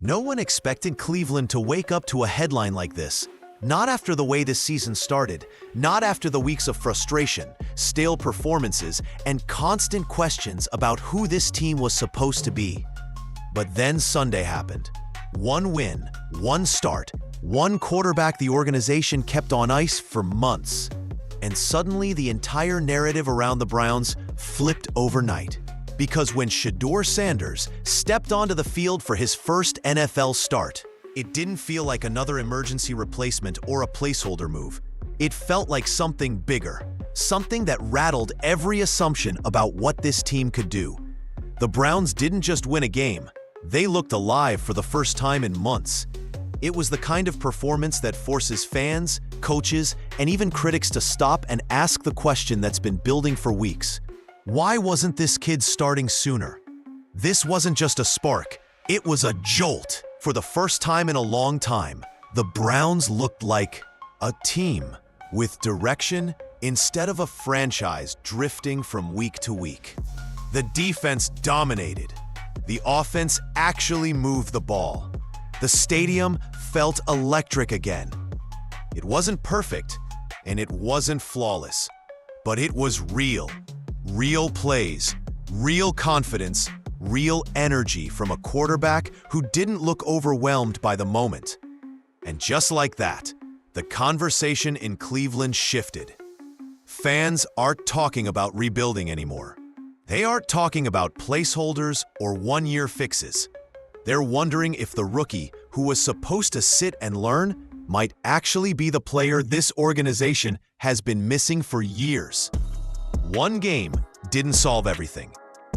No one expected Cleveland to wake up to a headline like this. Not after the way this season started, not after the weeks of frustration, stale performances, and constant questions about who this team was supposed to be. But then Sunday happened. One win, one start, one quarterback the organization kept on ice for months. And suddenly the entire narrative around the Browns flipped overnight. Because when Shedeur Sanders stepped onto the field for his first NFL start, it didn't feel like another emergency replacement or a placeholder move. It felt like something bigger, something that rattled every assumption about what this team could do. The Browns didn't just win a game, they looked alive for the first time in months. It was the kind of performance that forces fans, coaches, and even critics to stop and ask the question that's been building for weeks. Why wasn't this kid starting sooner? This wasn't just a spark, it was a jolt. For the first time in a long time, the Browns looked like a team with direction instead of a franchise drifting from week to week. The defense dominated. The offense actually moved the ball. The stadium felt electric again. It wasn't perfect, and it wasn't flawless, but it was real. Real plays, real confidence, real energy from a quarterback who didn't look overwhelmed by the moment. And just like that, the conversation in Cleveland shifted. Fans aren't talking about rebuilding anymore. They aren't talking about placeholders or one-year fixes. They're wondering if the rookie who was supposed to sit and learn might actually be the player this organization has been missing for years. One game didn't solve everything.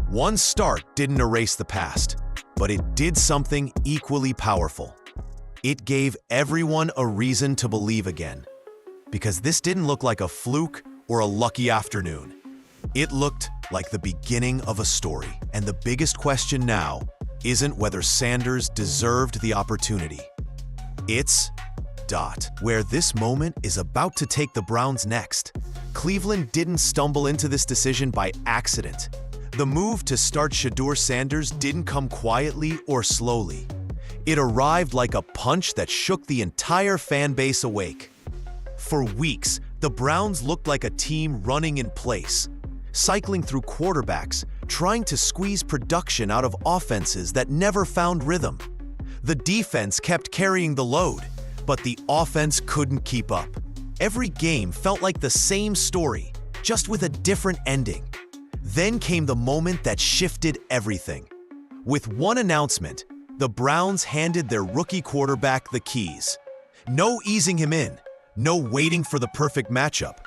One start didn't erase the past, but it did something equally powerful. It gave everyone a reason to believe again. Because this didn't look like a fluke or a lucky afternoon. It looked like the beginning of a story. And the biggest question now isn't whether Sanders deserved the opportunity. It's where this moment is about to take the Browns next. Cleveland didn't stumble into this decision by accident. The move to start Shedeur Sanders didn't come quietly or slowly. It arrived like a punch that shook the entire fan base awake. For weeks, the Browns looked like a team running in place, cycling through quarterbacks, trying to squeeze production out of offenses that never found rhythm. The defense kept carrying the load, but the offense couldn't keep up. Every game felt like the same story, just with a different ending. Then came the moment that shifted everything. With one announcement, the Browns handed their rookie quarterback the keys. No easing him in, no waiting for the perfect matchup,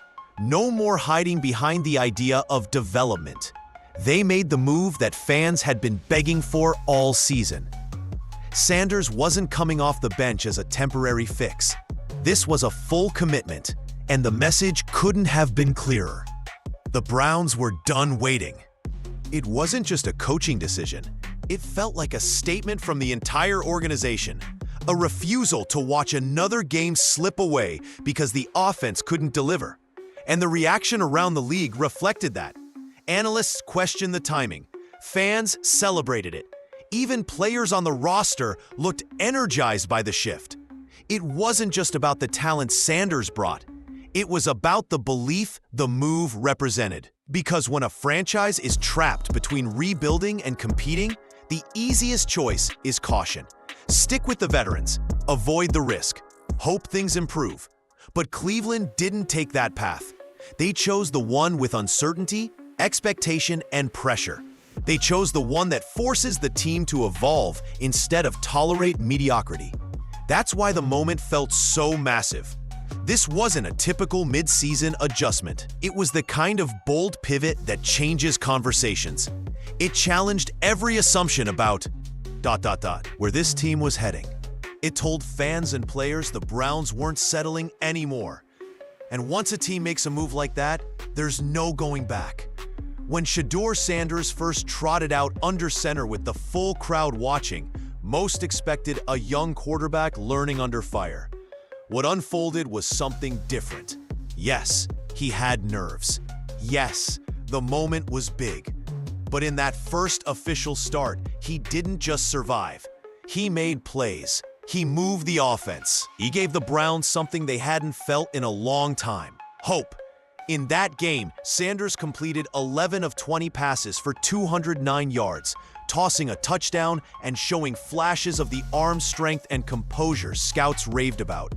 no more hiding behind the idea of development. They made the move that fans had been begging for all season. Sanders wasn't coming off the bench as a temporary fix. This was a full commitment, and the message couldn't have been clearer. The Browns were done waiting. It wasn't just a coaching decision. It felt like a statement from the entire organization, a refusal to watch another game slip away because the offense couldn't deliver. And the reaction around the league reflected that. Analysts questioned the timing. Fans celebrated it. Even players on the roster looked energized by the shift. It wasn't just about the talent Sanders brought. It was about the belief the move represented. Because when a franchise is trapped between rebuilding and competing, the easiest choice is caution. Stick with the veterans, avoid the risk, hope things improve. But Cleveland didn't take that path. They chose the one with uncertainty, expectation, and pressure. They chose the one that forces the team to evolve instead of tolerate mediocrity. That's why the moment felt so massive. This wasn't a typical mid-season adjustment. It was the kind of bold pivot that changes conversations. It challenged every assumption about ... where this team was heading. It told fans and players the Browns weren't settling anymore. And once a team makes a move like that, there's no going back. When Shedeur Sanders first trotted out under center with the full crowd watching, most expected a young quarterback learning under fire. What unfolded was something different. Yes, he had nerves. Yes, the moment was big. But in that first official start, he didn't just survive. He made plays. He moved the offense. He gave the Browns something they hadn't felt in a long time: hope. In that game, Sanders completed 11 of 20 passes for 209 yards, tossing a touchdown and showing flashes of the arm strength and composure scouts raved about.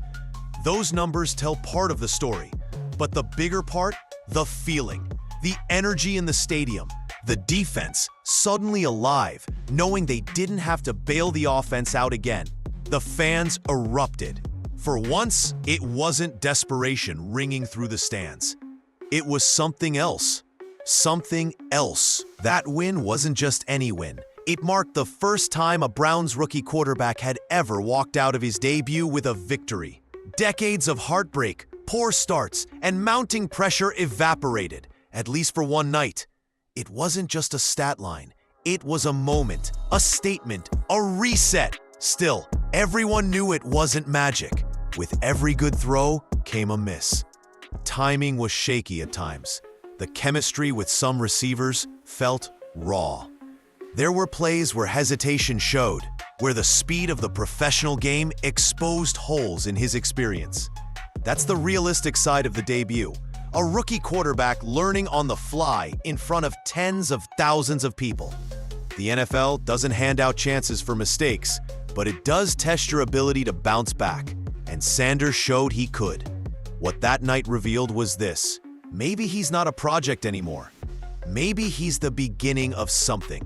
Those numbers tell part of the story, but the bigger part, the feeling, the energy in the stadium, the defense suddenly alive, knowing they didn't have to bail the offense out again. The fans erupted. For once, it wasn't desperation ringing through the stands. It was something else. Something else. That win wasn't just any win. It marked the first time a Browns rookie quarterback had ever walked out of his debut with a victory. Decades of heartbreak, poor starts, and mounting pressure evaporated, at least for one night. It wasn't just a stat line. It was a moment, a statement, a reset. Still, everyone knew it wasn't magic. With every good throw came a miss. Timing was shaky at times. The chemistry with some receivers felt raw. There were plays where hesitation showed, where the speed of the professional game exposed holes in his experience. That's the realistic side of the debut. A rookie quarterback learning on the fly in front of tens of thousands of people. The NFL doesn't hand out chances for mistakes, but it does test your ability to bounce back, and Sanders showed he could. What that night revealed was this: maybe he's not a project anymore. Maybe he's the beginning of something.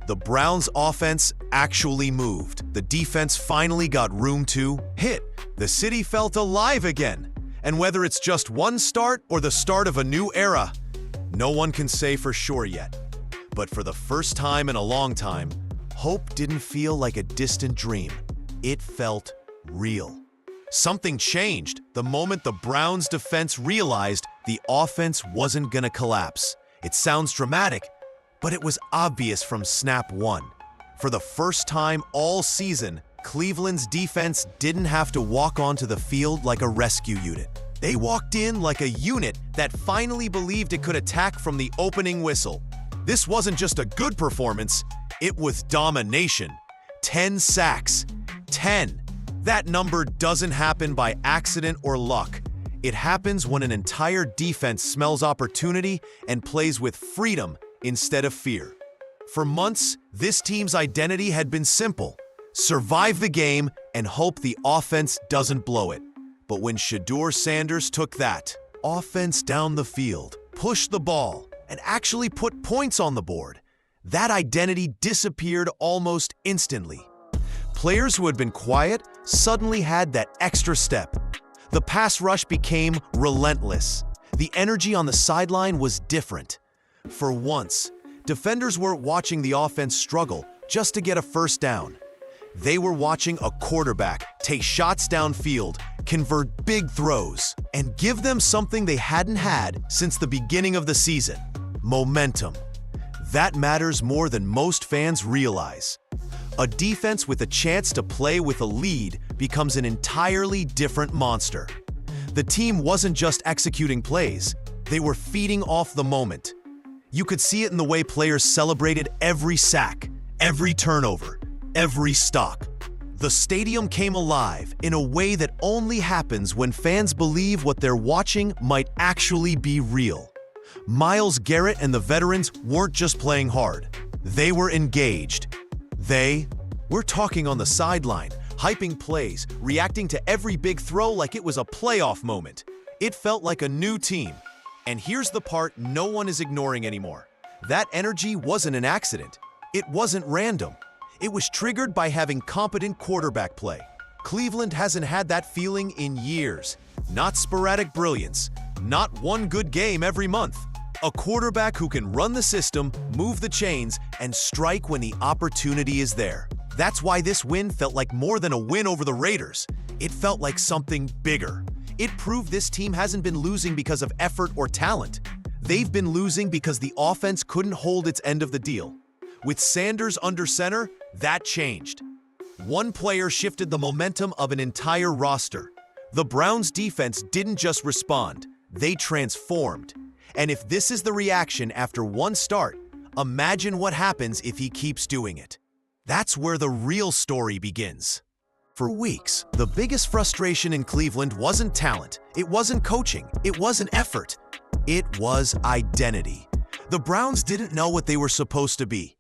The Browns' offense actually moved. The defense finally got room to hit. The city felt alive again. And whether it's just one start or the start of a new era, no one can say for sure yet. But for the first time in a long time, hope didn't feel like a distant dream. It felt real. Something changed the moment the Browns' defense realized the offense wasn't gonna collapse. It sounds dramatic, but it was obvious from snap one. For the first time all season, Cleveland's defense didn't have to walk onto the field like a rescue unit. They walked in like a unit that finally believed it could attack from the opening whistle. This wasn't just a good performance, it was domination. 10 sacks. 10. That number doesn't happen by accident or luck. It happens when an entire defense smells opportunity and plays with freedom instead of fear. For months, this team's identity had been simple: survive the game and hope the offense doesn't blow it. But when Shedeur Sanders took that offense down the field, pushed the ball, and actually put points on the board, that identity disappeared almost instantly. Players who had been quiet suddenly had that extra step. The pass rush became relentless. The energy on the sideline was different. For once, defenders weren't watching the offense struggle just to get a first down. They were watching a quarterback take shots downfield, convert big throws, and give them something they hadn't had since the beginning of the season: momentum. That matters more than most fans realize. A defense with a chance to play with a lead becomes an entirely different monster. The team wasn't just executing plays, they were feeding off the moment. You could see it in the way players celebrated every sack, every turnover, every stop. The stadium came alive in a way that only happens when fans believe what they're watching might actually be real. Myles Garrett and the veterans weren't just playing hard. They were engaged. We're talking on the sideline, hyping plays, reacting to every big throw like it was a playoff moment. It felt like a new team. And here's the part no one is ignoring anymore. That energy wasn't an accident. It wasn't random. It was triggered by having competent quarterback play. Cleveland hasn't had that feeling in years. Not sporadic brilliance, not one good game every month. A quarterback who can run the system, move the chains, and strike when the opportunity is there. That's why this win felt like more than a win over the Raiders. It felt like something bigger. It proved this team hasn't been losing because of effort or talent. They've been losing because the offense couldn't hold its end of the deal. With Sanders under center, that changed. One player shifted the momentum of an entire roster. The Browns' defense didn't just respond, they transformed. And if this is the reaction after one start, imagine what happens if he keeps doing it. That's where the real story begins. For weeks, the biggest frustration in Cleveland wasn't talent, it wasn't coaching, it wasn't effort. It was identity. The Browns didn't know what they were supposed to be.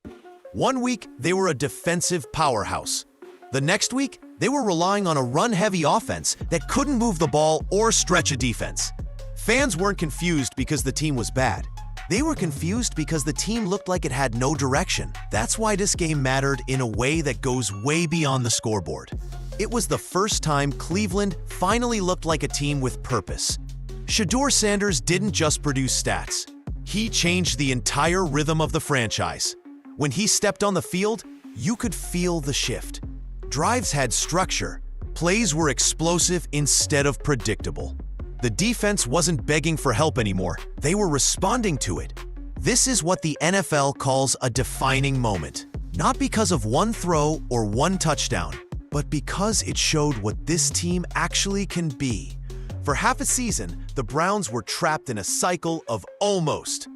One week, they were a defensive powerhouse. The next week, they were relying on a run-heavy offense that couldn't move the ball or stretch a defense. Fans weren't confused because the team was bad. They were confused because the team looked like it had no direction. That's why this game mattered in a way that goes way beyond the scoreboard. It was the first time Cleveland finally looked like a team with purpose. Shedeur Sanders didn't just produce stats. He changed the entire rhythm of the franchise. When he stepped on the field, you could feel the shift. Drives had structure. Plays were explosive instead of predictable. The defense wasn't begging for help anymore. They were responding to it. This is what the NFL calls a defining moment. Not because of one throw or one touchdown, but because it showed what this team actually can be. For half a season, the Browns were trapped in a cycle of almost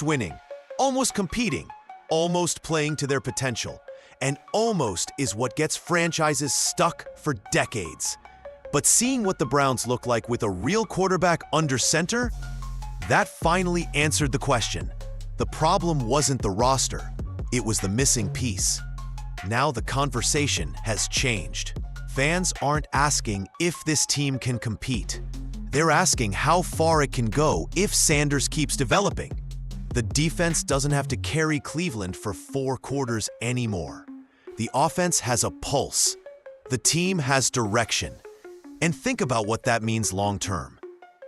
winning, almost competing, almost playing to their potential. And almost is what gets franchises stuck for decades. But seeing what the Browns look like with a real quarterback under center, that finally answered the question. The problem wasn't the roster, it was the missing piece. Now the conversation has changed. Fans aren't asking if this team can compete. They're asking how far it can go if Sanders keeps developing. The defense doesn't have to carry Cleveland for 4 quarters anymore. The offense has a pulse. The team has direction. And think about what that means long-term.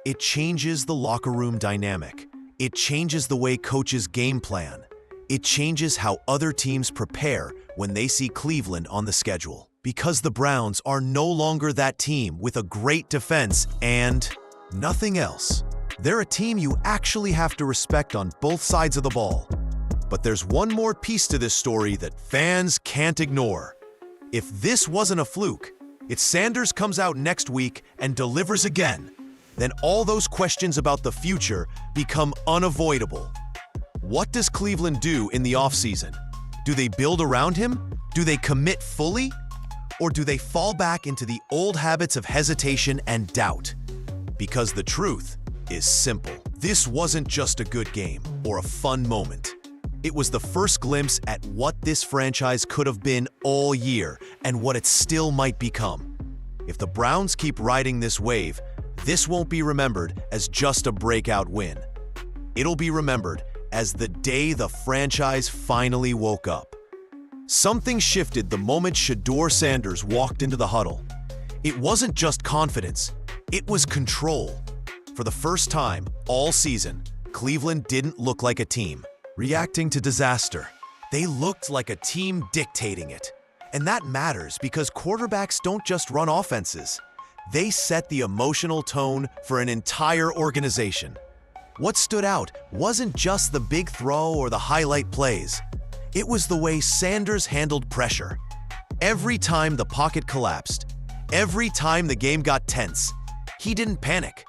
It changes the locker room dynamic. It changes the way coaches game plan. It changes how other teams prepare when they see Cleveland on the schedule. Because the Browns are no longer that team with a great defense and nothing else. They're a team you actually have to respect on both sides of the ball. But there's one more piece to this story that fans can't ignore. If this wasn't a fluke, if Sanders comes out next week and delivers again, then all those questions about the future become unavoidable. What does Cleveland do in the offseason? Do they build around him? Do they commit fully? Or do they fall back into the old habits of hesitation and doubt? Because the truth is simple. This wasn't just a good game or a fun moment. It was the first glimpse at what this franchise could have been all year and what it still might become. If the Browns keep riding this wave, this won't be remembered as just a breakout win. It'll be remembered as the day the franchise finally woke up. Something shifted the moment Shedeur Sanders walked into the huddle. It wasn't just confidence, it was control. For the first time all season, Cleveland didn't look like a team reacting to disaster. They looked like a team dictating it. And that matters because quarterbacks don't just run offenses. They set the emotional tone for an entire organization. What stood out wasn't just the big throw or the highlight plays. It was the way Sanders handled pressure. Every time the pocket collapsed, every time the game got tense, he didn't panic.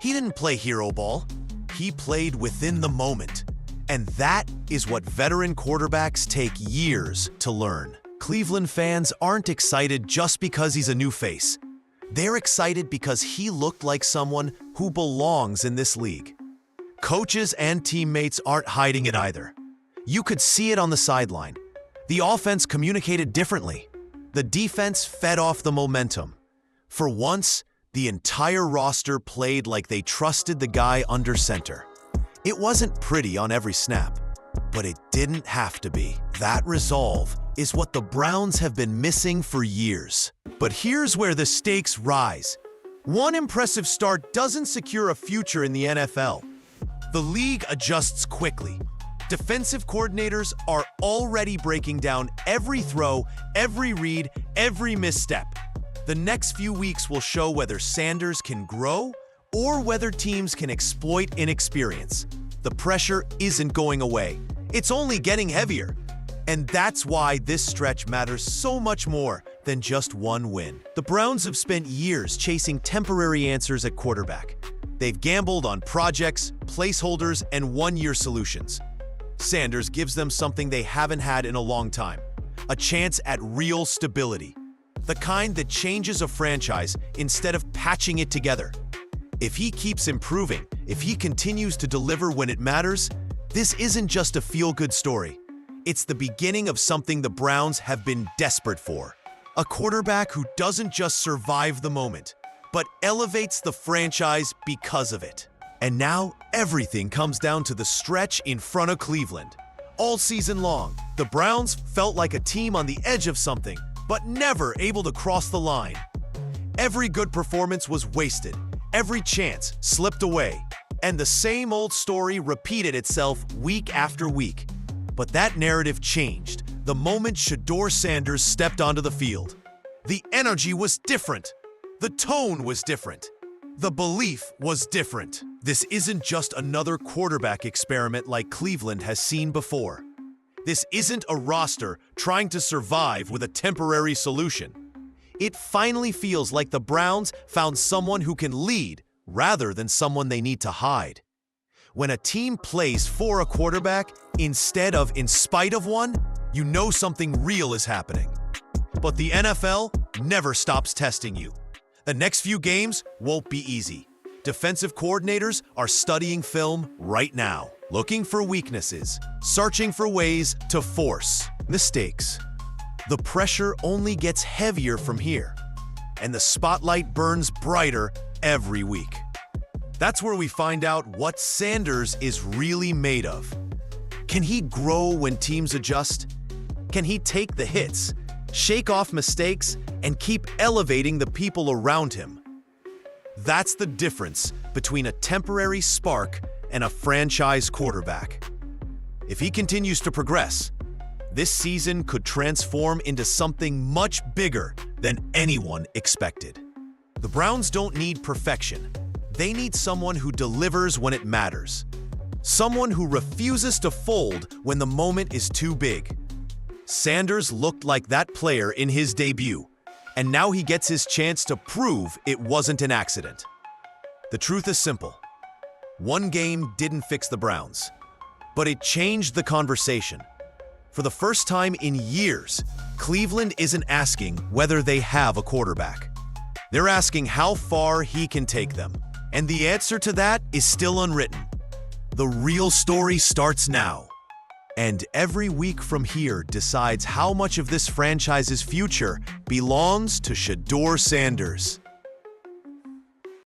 He didn't play hero ball. He played within the moment. And that is what veteran quarterbacks take years to learn. Cleveland fans aren't excited just because he's a new face. They're excited because he looked like someone who belongs in this league. Coaches and teammates aren't hiding it either. You could see it on the sideline. The offense communicated differently. The defense fed off the momentum. For once, the entire roster played like they trusted the guy under center. It wasn't pretty on every snap, but it didn't have to be. That resolve is what the Browns have been missing for years. But here's where the stakes rise. One impressive start doesn't secure a future in the NFL. The league adjusts quickly. Defensive coordinators are already breaking down every throw, every read, every misstep. The next few weeks will show whether Sanders can grow or whether teams can exploit inexperience. The pressure isn't going away. It's only getting heavier. And that's why this stretch matters so much more than just one win. The Browns have spent years chasing temporary answers at quarterback. They've gambled on projects, placeholders, and one-year solutions. Sanders gives them something they haven't had in a long time: a chance at real stability. The kind that changes a franchise instead of patching it together. If he keeps improving, if he continues to deliver when it matters, this isn't just a feel-good story. It's the beginning of something the Browns have been desperate for. A quarterback who doesn't just survive the moment, but elevates the franchise because of it. And now, everything comes down to the stretch in front of Cleveland. All season long, the Browns felt like a team on the edge of something, but never able to cross the line. Every good performance was wasted, every chance slipped away, and the same old story repeated itself week after week. But that narrative changed the moment Shedeur Sanders stepped onto the field. The energy was different. The tone was different. The belief was different. This isn't just another quarterback experiment like Cleveland has seen before. This isn't a roster trying to survive with a temporary solution. It finally feels like the Browns found someone who can lead rather than someone they need to hide. When a team plays for a quarterback instead of in spite of one, you know something real is happening. But the NFL never stops testing you. The next few games won't be easy. Defensive coordinators are studying film right now, looking for weaknesses, searching for ways to force mistakes. The pressure only gets heavier from here, and the spotlight burns brighter every week. That's where we find out what Sanders is really made of. Can he grow when teams adjust? Can he take the hits, shake off mistakes, and keep elevating the people around him? That's the difference between a temporary spark and a franchise quarterback. If he continues to progress, this season could transform into something much bigger than anyone expected. The Browns don't need perfection. They need someone who delivers when it matters. Someone who refuses to fold when the moment is too big. Sanders looked like that player in his debut, and now he gets his chance to prove it wasn't an accident. The truth is simple. One game didn't fix the Browns, but it changed the conversation. For the first time in years, Cleveland isn't asking whether they have a quarterback. They're asking how far he can take them. And the answer to that is still unwritten. The real story starts now. And every week from here decides how much of this franchise's future belongs to Shedeur Sanders.